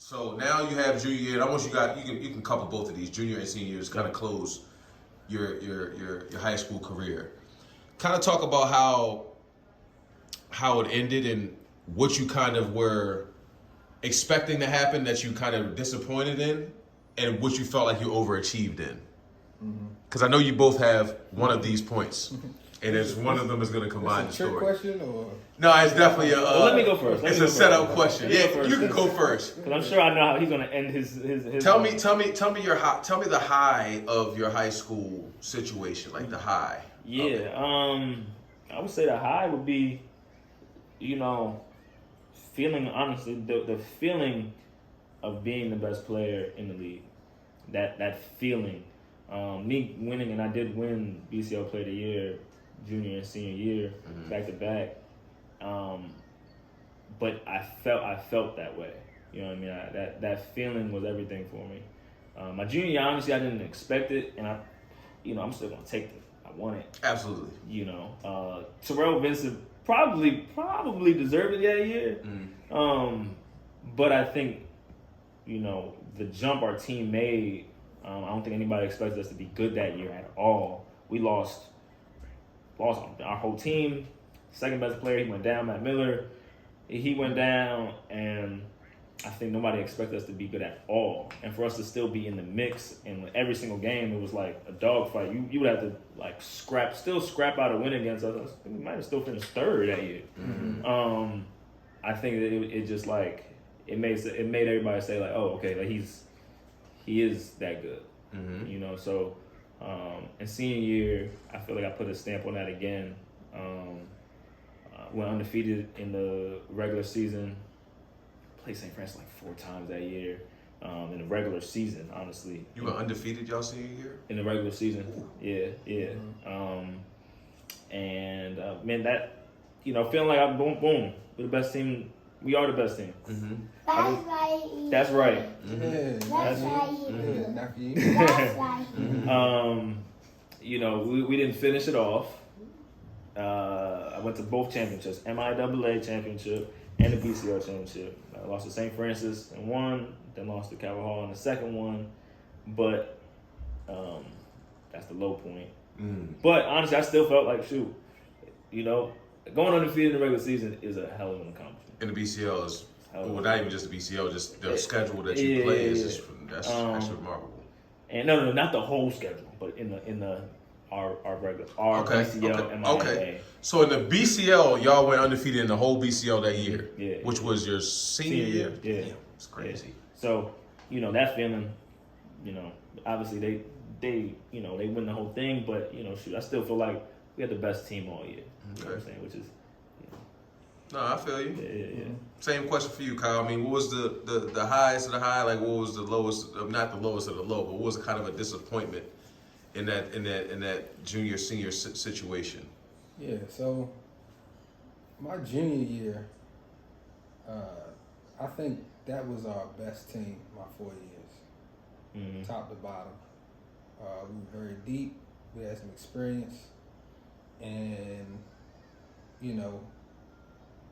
So now you have junior year, and I want you can couple both of these junior and senior years, kind of close your high school career. Kind of talk about how it ended and what you kind of were expecting to happen that you kind of disappointed in, and what you felt like you overachieved in. Because I know you both have one of these points, and it's one of them is going to combine the story. Question or? No, it's definitely a. Well, let me go first. It's a setup question. Yeah, you can go first. Because I'm sure I know how he's going to end his. Tell me your high. Tell me the high of your high school situation, like the high. Yeah, I would say the high would be, feeling honestly the feeling of being the best player in the league. That feeling, me winning, and I did win BCL Player of the Year, junior and senior year, back to back. But I felt that way. You know what I mean? That feeling was everything for me. My junior year, honestly, I didn't expect it, and I'm still gonna take it. I want it. Absolutely. Terrell Vincent probably deserved it that year. But I think, the jump our team made, I don't think anybody expected us to be good that year at all. We lost our whole team. Second best player, he went down, Matt Miller. He went down, and I think nobody expected us to be good at all. And for us to still be in the mix in every single game, it was like a dogfight. You would have to scrap out a win against us. We might have still finished third that year. I think that it just like it made everybody say like, oh, okay, like he is that good. So in senior year, I feel like I put a stamp on that again. Went undefeated in the regular season. Played St. Francis like 4 times that year in the regular season, honestly. You were undefeated y'all senior year? In the regular season. Ooh. Yeah. Man, that, feeling like I'm boom, we're the best team. We are the best team. That's right. Yeah, That's not for you. We didn't finish it off. I went to both championships, MIAA championship and the BCL championship. I lost to St. Francis in one, then lost to Calvert Hall in the second one. But that's the low point. But honestly, I still felt like, going undefeated in the regular season is a hell of an accomplishment. And the BCL is, not even just the BCL, just the schedule that you play is just that's actually remarkable. And no, not the whole schedule, but in the our regular BCL MIAA. Okay. So in the BCL, y'all went undefeated in the whole BCL that year, yeah. Which was your senior year. Yeah, damn, it's crazy. Yeah. So that feeling, obviously they win the whole thing, but I still feel like we had the best team all year. You know what I'm saying? Which is. No, I feel you. Yeah. Same question for you, Kyle. I mean, what was the highest of the high? Like, what was the lowest? Not the lowest of the low, but what was kind of a disappointment in that junior senior situation? Yeah. So my junior year, I think that was our best team. My 4 years, top to bottom. We were very deep. We had some experience, and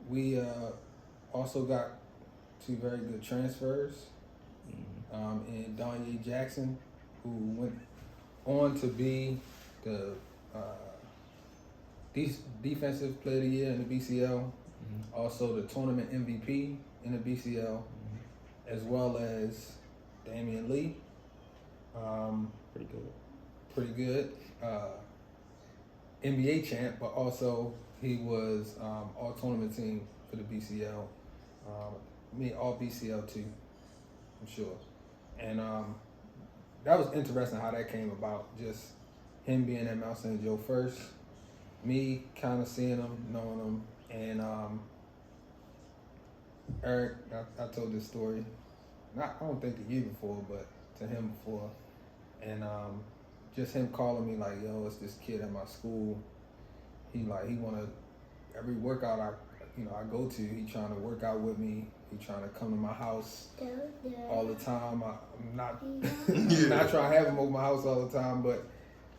we also got 2 very good transfers. And Donye Jackson, who went on to be the defensive player of the year in the BCL, also the tournament MVP in the BCL, as well as Damian Lee. Pretty good. NBA champ, but also he was all tournament team for the BCL. All BCL too, I'm sure. And that was interesting how that came about. Just him being at Mount St. Joe first, me kind of seeing him, knowing him, and Eric. I told this story, I don't think to you before, but to him before, and just him calling me like, "Yo, it's this kid at my school. He wanna every workout I go to, he trying to work out with me. He trying to come to my house all the time. I'm not not trying to have him over my house all the time, but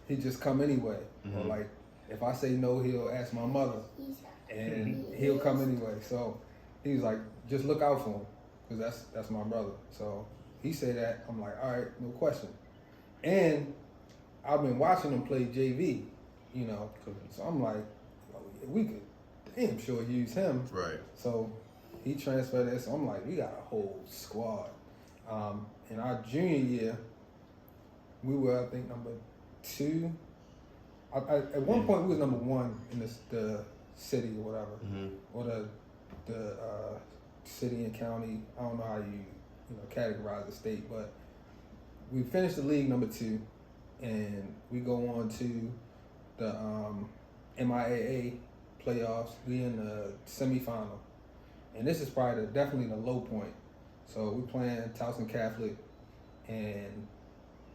he just come anyway. Or like if I say no, he'll ask my mother, and he'll come anyway. So he was like, just look out for him, because that's my brother. So he said that. I'm like, all right, no question. And I've been watching him play JV, you know. So I'm like, oh, yeah, we could damn sure use him. Right. So he transferred us. So I'm like, we got a whole squad. In our junior year, we were, I think, number 2. At one point, we was number 1 in the city or whatever, or the city and county. I don't know how you categorize the state, but we finished the league number 2, and we go on to the MIAA playoffs. We in the semifinal, and this is probably definitely the low point. So we playing Towson Catholic, and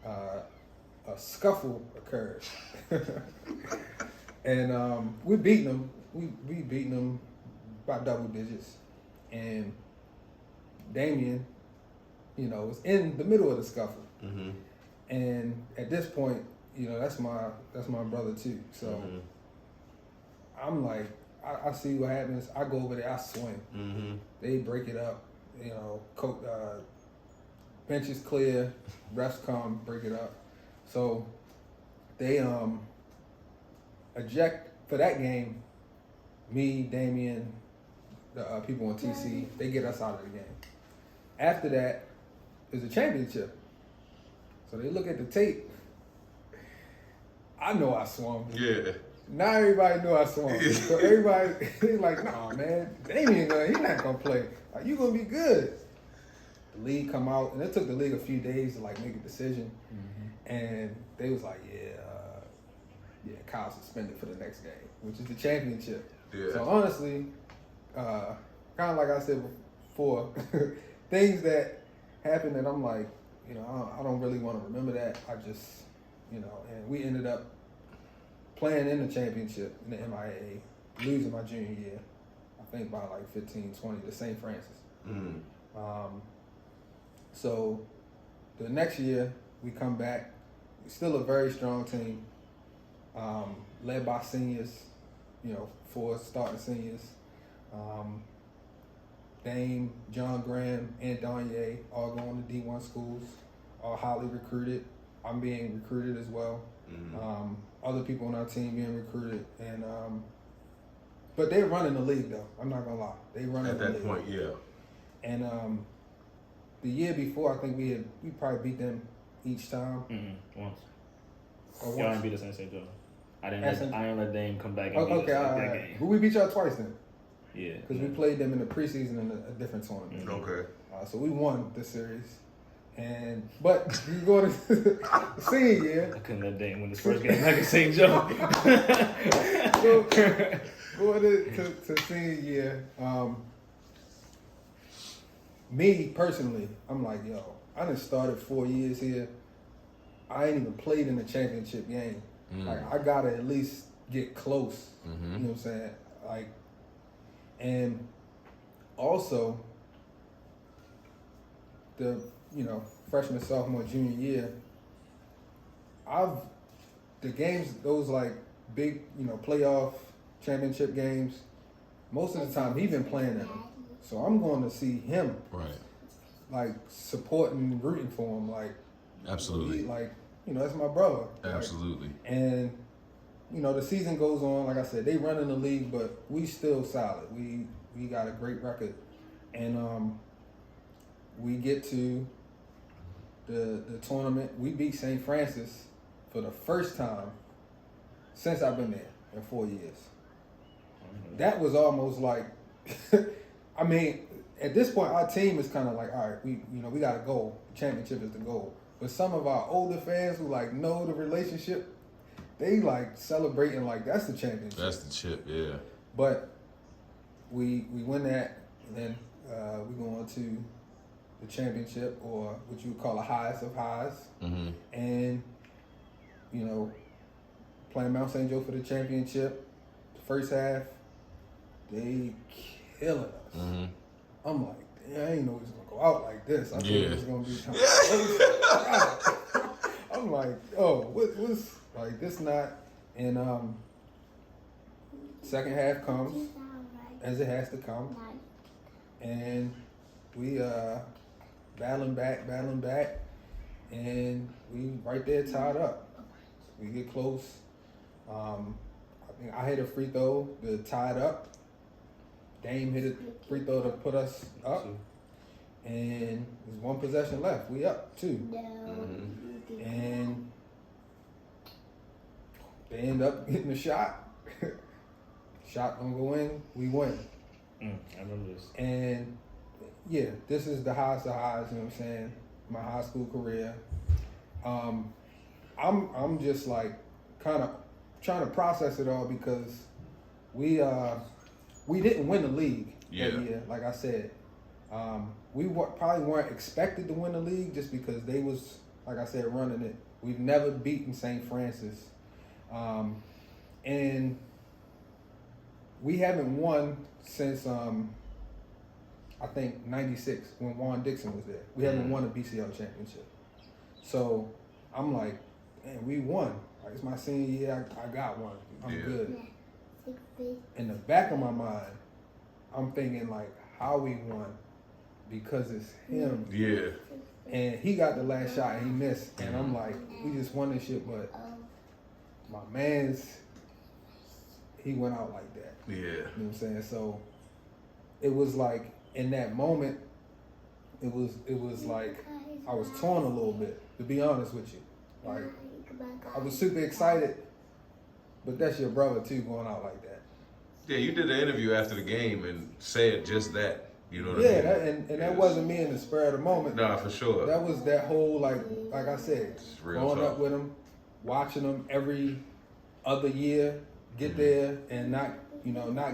a scuffle occurred, and we beat them. We beating them by double digits, and Damien, was in the middle of the scuffle, and at this point, that's my brother too. So I'm like, I see what happens. I go over there, I swing. They break it up. Bench is clear, refs come, break it up. So they eject for that game. Me, Damien, the people on TC, they get us out of the game. After that is a championship. So they look at the tape. I know I swung. Yeah. Not everybody knew I swung. So everybody, they like, nah, man, Damien, he's not gonna play. Like, you gonna be good. The league come out, and it took the league a few days to make a decision, and they was like, yeah, Kyle's suspended for the next game, which is the championship. Yeah. So honestly, kind of like I said before, things that happen that I'm like, I don't really want to remember that. I just, and we ended up playing in the championship in the MIA, losing my junior year, I think by 15-20 to St. Francis. So the next year we come back, we're still a very strong team, led by seniors, 4 starting seniors. Dame, John Graham, and Donye all going to D1 schools, all highly recruited. I'm being recruited as well. Other people on our team being recruited, and but they're running the league though. I'm not gonna lie, they running the league. At that point, yeah. And the year before, I think we probably beat them each time. Once. Or Y'all once. didn't beat us in St. Joe. I didn't let Dame come back and Okay, beat us all that right. game. Who we beat y'all twice then? Yeah. Because we played them in the preseason in a different tournament. Okay. So we won the series. But you go to the senior year. I couldn't let Dame win his first game back in St. Joe. Going to senior year, me personally, I'm like, yo, I done started 4 years here. I ain't even played in the championship game. I gotta at least get close. You know what I'm saying? And also the freshman, sophomore, junior year, the games, those big playoff championship games, most of the time he been playing in them. So I'm going to see him, right, supporting, rooting for him, absolutely, that's my brother, absolutely. Right? And the season goes on. Like I said, they run in the league, but we still solid. We got a great record, and we get to the tournament. We beat St. Francis for the first time since I've been there in 4 years. That was almost I mean, at this point, our team is kind of all right, we got a goal. The championship is the goal. But some of our older fans who know the relationship, they celebrating that's the championship. That's the chip, yeah. But we win that, and then we go on to the championship, or what you would call a highest of highs. And playing Mount St. Joe for the championship. The first half, they killing us. I'm like, damn, I didn't know it was gonna go out like this. I thought it was gonna be kind of close. I'm like, oh, what's this not? And second half comes as it has to come, and we battling back, and we right there tied up. We get close. I think I hit a free throw to tie it up. Dame hit a free throw to put us up. And there's one possession left. We up 2. And they end up getting a shot. Shot don't go in, we win. I remember this. And yeah, this is the highest of highs, you know what I'm saying? My high school career. I'm just like kind of trying to process it all because we didn't win the league that year, like I said. We probably weren't expected to win the league just because they was, like I said, running it. We've never beaten St. Francis. And we haven't won since, I think, 96 when Juan Dixon was there. We haven't won a BCL championship. So I'm like, man, we won. Like, it's my senior year, I got one. I'm good. In the back of my mind, I'm thinking like, how we won because it's him. Yeah. And he got the last shot and he missed. And I'm like, we just won this shit, but my man's, he went out like that. Yeah. You know what I'm saying? So it was like, in that moment, it was like, I was torn a little bit, to be honest with you. Like, I was super excited, but that's your brother too going out like that. Yeah, you did an interview after the game and said just that. You know what I mean? Yeah, that wasn't me in the spur of the moment. Nah, for sure. That was that whole, like I said, growing up with him, watching him every other year, get there and not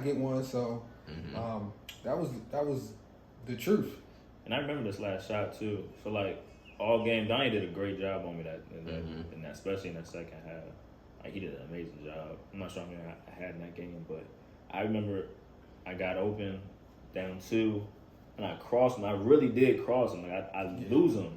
get one. So that was the truth. And I remember this last shot too. So like all game, Donnie did a great job on me in that, especially in that second half. Like he did an amazing job. I'm not sure how many I had in that game, but I remember I got open, down 2, and I crossed him. I really did cross him. Like I lose him.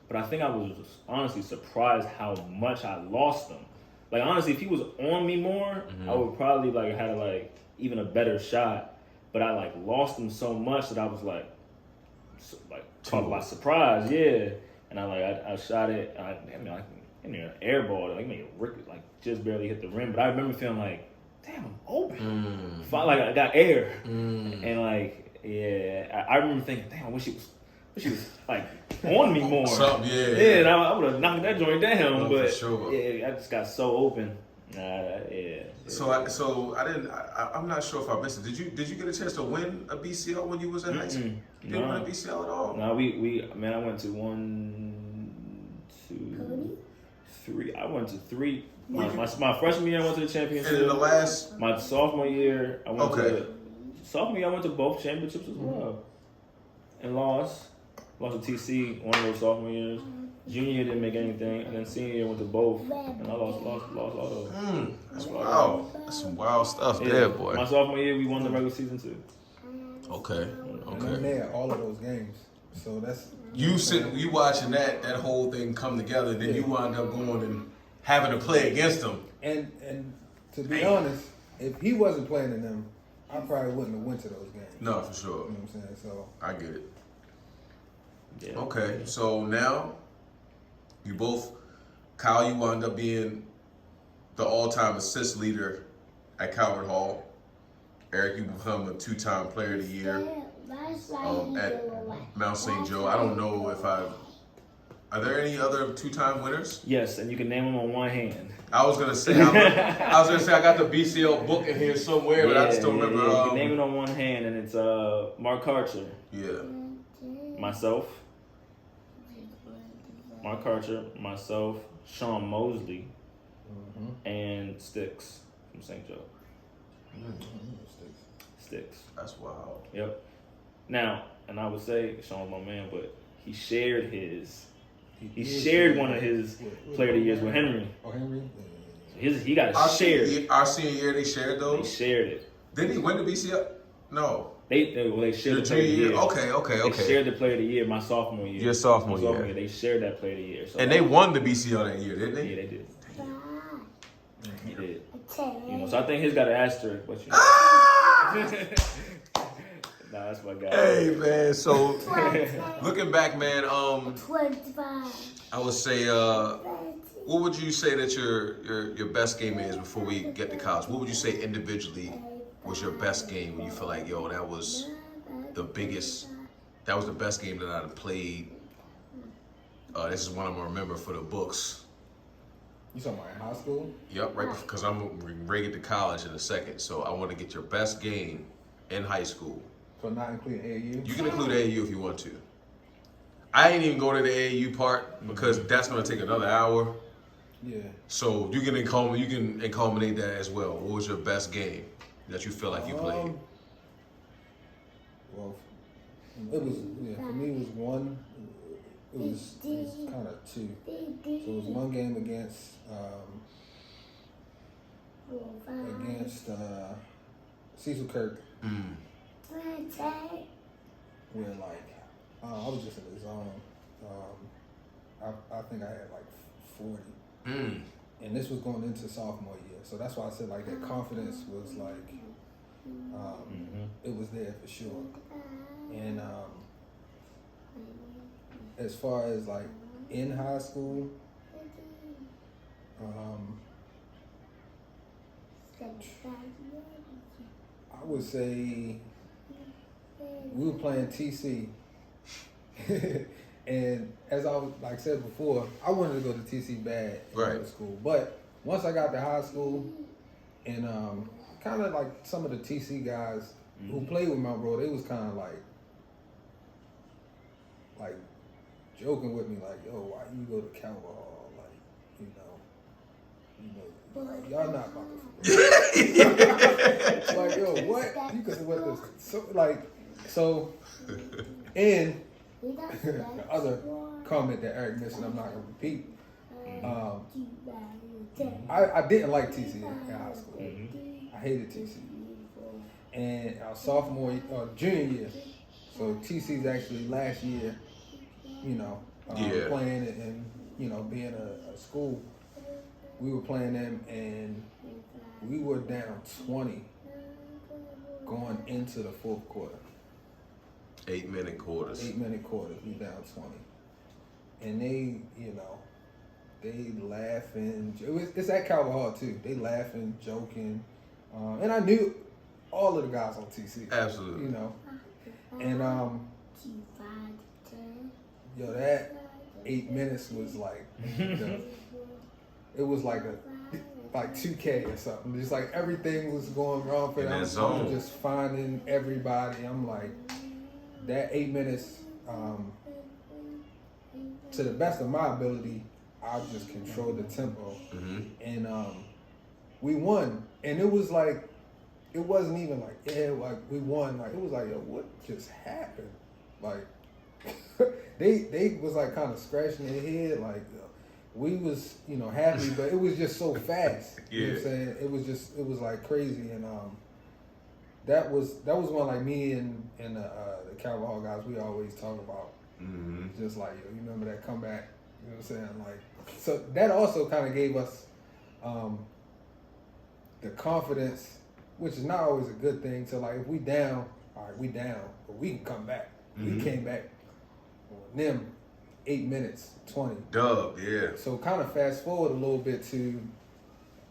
But I think I was honestly surprised how much I lost him. Like honestly, if he was on me more, I would probably like had like even a better shot. But I like lost him so much that I was like talk about surprise, yeah. And I shot it. I mean, an air ball, like made it like just barely hit the rim. But I remember feeling like, damn, I'm open. Like I got air, and like I remember thinking, damn, I wish he was like on me more. Something, yeah. And I would have knocked that joint down. But for sure. Yeah, I just got so open. Yeah. So I didn't. I'm not sure if I missed it. Did you get a chance to win a BCL when you was in high school? You didn't win a BCL at all? No, I went to 1, 2, 3. I went to 3. My freshman year, I went to the championship. And in the last, my sophomore year, I went to both championships as well, and lost to TC one of those sophomore years. Junior year didn't make anything, and then senior year went to both, and I lost all those. That's wild. That's some wild stuff there, boy. My sophomore year, we won the regular season too. Okay. And I'm there at all of those games. So that's you watching that whole thing come together, then you wind up going and having to play against them. And to be honest, if he wasn't playing in them, I probably wouldn't have went to those games. No, for sure. You know what I'm saying? So I get it. Yeah. Okay, so now you both, Kyle, you wound up being the all-time assist leader at Calvert Hall. Eric, you become a 2-time Player of the Year at Mount St. Joe. I don't know if are there any other 2-time winners? Yes, and you can name them on one hand. I was gonna say I got the BCL book in here somewhere, but I just don't remember. You can name it on one hand, and it's Mark Karcher. Yeah. Myself. Mark Karcher, myself, Sean Mosley, and Sticks from St. Joe. Sticks. That's wild. Yep. Now, and I would say Sean's my man, but he shared his. He shared one of his Player of the Years with Henry. Oh, Henry? He got it shared. Our senior year, they shared those? They shared it. Didn't he win the BCL? No. They shared the Player of the Year. Okay. They shared the Player of the Year my sophomore year. Your sophomore year. They shared that Player of the Year. So and they won the BCL that year, didn't they? Yeah, they did. He did. So I think he's got an asterisk, but Nah, that's my guy. Hey man, so 25. looking back, man, 25. I would say, what would you say that your best game is before we get to college? What would you say individually was your best game when you feel like, yo, that was the biggest, that was the best game that I've played. This is one I'm gonna remember for the books. You talking about in high school? Yep, right, because I'm gonna get to college in a second. So I want to get your best game in high school. So not including AAU? You can include AAU if you want to. I ain't even go to the AAU part because that's gonna take another hour. Yeah. So you can inculminate that as well. What was your best game that you feel like you played? Well, it was, for me it was one. It was kind of two. So it was one game against Cecil Kirk, where like I was just in the zone. I think I had like 40, and this was going into sophomore year. So that's why I said like that confidence was like it was there for sure. And as far as like in high school, I would say we were playing TC. And as I was, like said before, I wanted to go to TC bad in middle school. But once I got to high school, and kind of like some of the TC guys who played with my bro, they was kind of like joking with me, like, yo, why you go to Calvert Hall? Like, like, y'all not about to. Like, yo, what? You could have went this. So, and the other comment that Eric mentioned, I'm not gonna repeat. I didn't like TC in high school. I hated TC. And our junior year. So TC's actually last year, playing it and being a school. We were playing them and we were down 20 going into the fourth quarter. 8-minute quarters. 8-minute quarters, we down 20. And they, they laughing. It's at Calvert Hall too. They laughing, joking. And I knew all of the guys on TC. Absolutely. And that 8 minutes was like, it was like 2K or something. Just like everything was going wrong for them. I was just finding everybody. I'm like, that 8 minutes, to the best of my ability, I just controlled the tempo. And we won. And it was like, it wasn't even like, we won. Like, it was like, yo, what just happened? Like, they was like kind of scratching their head. Like, we was, happy, but it was just so fast. You know what I'm saying? It was like crazy. And that was one like me and the Calvert Hall guys, we always talk about. Just like, yo, you remember that comeback? You know what I'm saying? Like, so that also kind of gave us the confidence, which is not always a good thing. So like, if we down, all right, we down, but we can come back. We came back on them 8 minutes, 20. Dub, yeah. So kind of fast forward a little bit to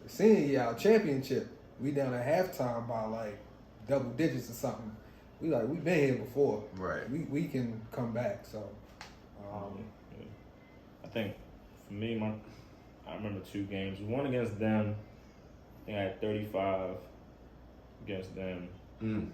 the senior year, our championship. We down at halftime by like double digits or something. We've been here before. Right. We can come back. So I think for me, I remember 2 games. One against them, I think I had 35 against them. And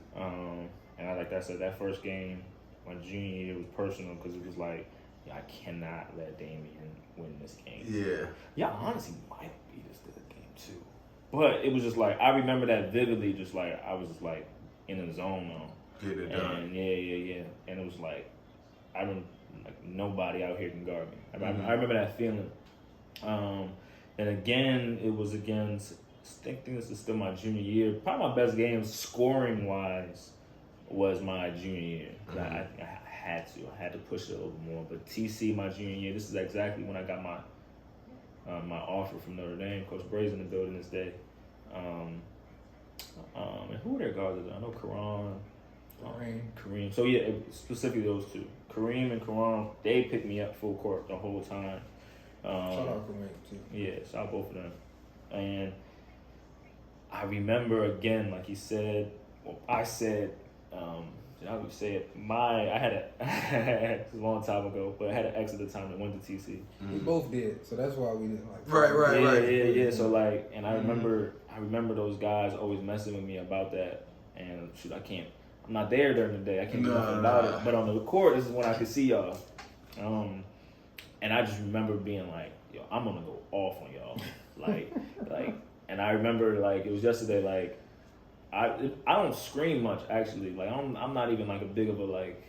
like I said, that first game, my junior year, was personal because it was like, I cannot let Damian win this game. Yeah. Y'all honestly might beat us this game too. But it was just like, I remember that vividly, just like, I was just like in the zone now. Get it done. And yeah. And it was like, I remember, like, nobody out here can guard me. I remember that feeling. And again, it was against, I think this is still my junior year. Probably my best game scoring wise was my junior year. I had to push it a little more. But TC my junior year, this is exactly when I got my my offer from Notre Dame. Coach Bray's in the building this day. And who were their guards? I know Karan. Kareem. So yeah, specifically those two, Kareem and Karan, they picked me up full court the whole time. Shout out Kareem too. Yeah, shout out both of them. And I remember again, like he said, well, I said, I would say it. I had it was a long time ago, but I had an ex at the time that went to TC. We both did, so that's why we didn't like. Right. Yeah. So like, and I remember those guys always messing with me about that. And shoot, I'm not there during the day. I can't do nothing about it. But on the court, this is when I could see y'all. And I just remember being like, yo, I'm gonna go off on y'all. like, and I remember like it was yesterday. Like, I don't scream much actually. Like I'm not even like a big of a like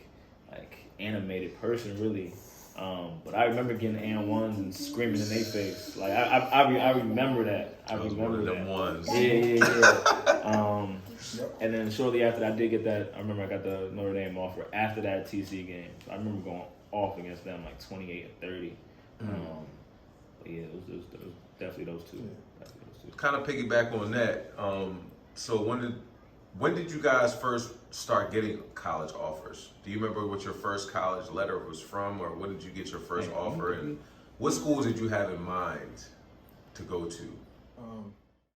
animated person really. But I remember getting and1s and screaming in their face. Like I remember that. I remember one of that. them ones. Yeah. And then shortly after that, I did get that. I remember I got the Notre Dame offer after that TC game. So I remember going off against them like 28 and 30. But yeah, it was definitely those two. Kind of piggyback on that. So when did you guys first start getting college offers? Do you remember what your first college letter was from, or when did you get your first offer? And what schools did you have in mind to go to?